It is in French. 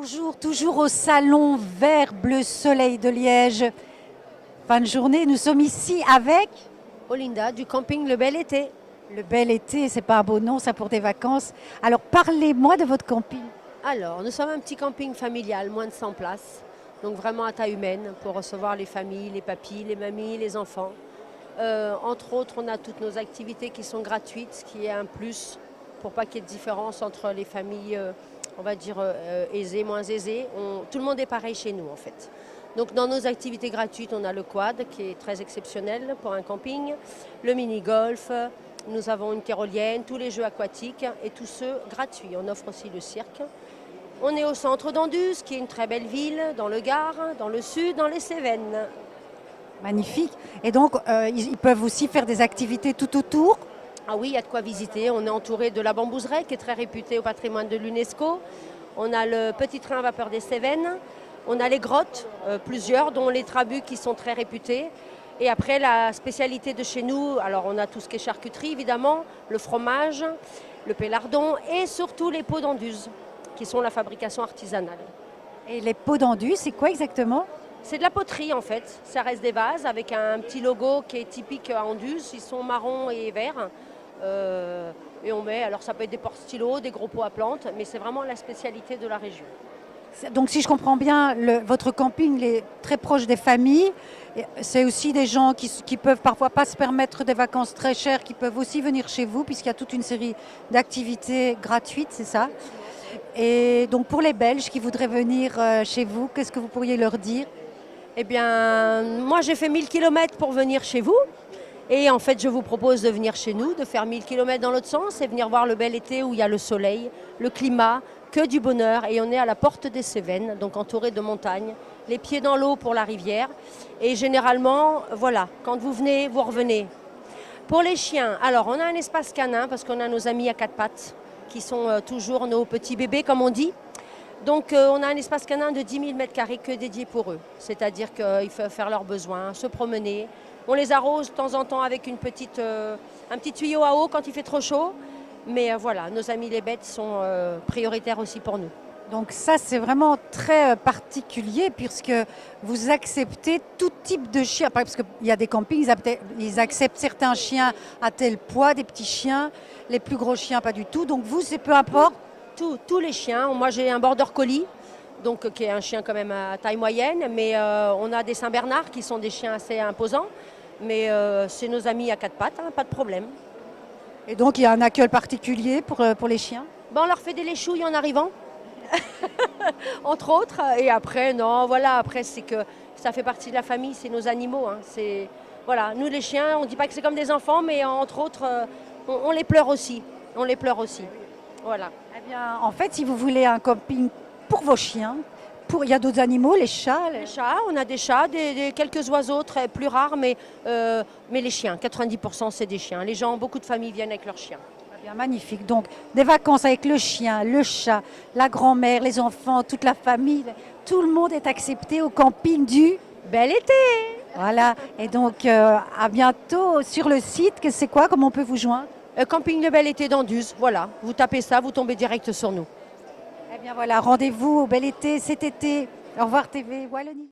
Bonjour, toujours au salon Vert Bleu Soleil de Liège. Fin de journée, nous sommes ici avec Olinda du camping Le Bel Été. le bel été, c'est pas un beau nom ça pour des vacances. Alors parlez-moi de votre camping. Alors, nous sommes un petit camping familial, moins de 100 places, donc vraiment à taille humaine pour recevoir les familles, les papis, les mamies, les enfants. Entre autres, on a toutes nos activités qui sont gratuites, ce qui est un plus pour pas qu'il y ait de différence entre les familles, on va dire aisées, moins aisées. Tout le monde est pareil chez nous en fait. Donc dans nos activités gratuites, on a le quad qui est très exceptionnel pour un camping, le mini-golf, nous avons une tyrolienne, tous les jeux aquatiques et tous ceux gratuits. On offre aussi le cirque. On est au centre d'Anduze, qui est une très belle ville, dans le Gard, dans le sud, dans les Cévennes. Magnifique. Et donc ils peuvent aussi faire des activités tout autour. Ah oui, il y a de quoi visiter. On est entouré de la Bambouseraie, qui est très réputée au patrimoine de l'UNESCO. On a le petit train à vapeur des Cévennes. On a les grottes, plusieurs, dont les Trabus, qui sont très réputés. Et après, la spécialité de chez nous, alors on a tout ce qui est charcuterie, évidemment, le fromage, le pélardon et surtout les pots d'Anduze, qui sont la fabrication artisanale. Et les pots d'enduit, c'est quoi exactement? C'est de la poterie en fait, ça reste des vases avec un petit logo qui est typique à Anduze, ils sont marron et verts. Et on met, alors ça peut être des porte-stylos, des gros pots à plantes, mais c'est vraiment la spécialité de la région. Donc si je comprends bien, votre camping est très proche des familles. C'est aussi des gens qui peuvent parfois pas se permettre des vacances très chères, qui peuvent aussi venir chez vous, puisqu'il y a toute une série d'activités gratuites, c'est ça? Et donc pour les Belges qui voudraient venir chez vous, qu'est-ce que vous pourriez leur dire? Eh bien, moi j'ai fait 1000 km pour venir chez vous. Et en fait, je vous propose de venir chez nous, de faire 1000 km dans l'autre sens et venir voir le bel été où il y a le soleil, le climat, que du bonheur. Et on est à la porte des Cévennes, donc entouré de montagnes, les pieds dans l'eau pour la rivière. Et généralement, voilà, quand vous venez, vous revenez. Pour les chiens, alors on a un espace canin parce qu'on a nos amis à quatre pattes qui sont toujours nos petits bébés, comme on dit. Donc on a un espace canin de 10 000 m² que dédié pour eux. C'est-à-dire qu'ils peuvent faire leurs besoins, se promener. On les arrose de temps en temps avec un petit tuyau à eau quand il fait trop chaud. Mais voilà, nos amis les bêtes sont prioritaires aussi pour nous. Donc ça, c'est vraiment très particulier puisque vous acceptez tout type de chien. Parce qu'il y a des campings, ils acceptent certains chiens à tel poids, des petits chiens, les plus gros chiens pas du tout. Donc vous, c'est peu importe. Tous les chiens. Moi, j'ai un border collie, donc, qui est un chien quand même à taille moyenne. Mais on a des Saint-Bernard qui sont des chiens assez imposants. Mais c'est nos amis à quatre pattes, hein, pas de problème. Et donc il y a un accueil particulier pour les chiens. On leur fait des léchouilles en arrivant. Entre autres, et après, non, voilà, après, c'est que ça fait partie de la famille, c'est nos animaux. Hein, voilà, nous les chiens, on ne dit pas que c'est comme des enfants, mais entre autres, on les pleure aussi. On les pleure aussi. Voilà. Eh bien, en fait, si vous voulez un camping pour vos chiens, il y a d'autres animaux, les chats. Les chats, on a des chats, quelques oiseaux très plus rares, mais les chiens, 90% c'est des chiens. Les gens, beaucoup de familles viennent avec leurs chiens. Bien, magnifique. Donc, des vacances avec le chien, le chat, la grand-mère, les enfants, toute la famille. Tout le monde est accepté au camping du Bel été! Voilà. Et donc, à bientôt sur le site. C'est quoi? Comment on peut vous joindre? Camping Le Bel Été d'Anduze, voilà. Vous tapez ça, vous tombez direct sur nous. Eh bien voilà, rendez-vous au bel été cet été. Au revoir TV Wallonie.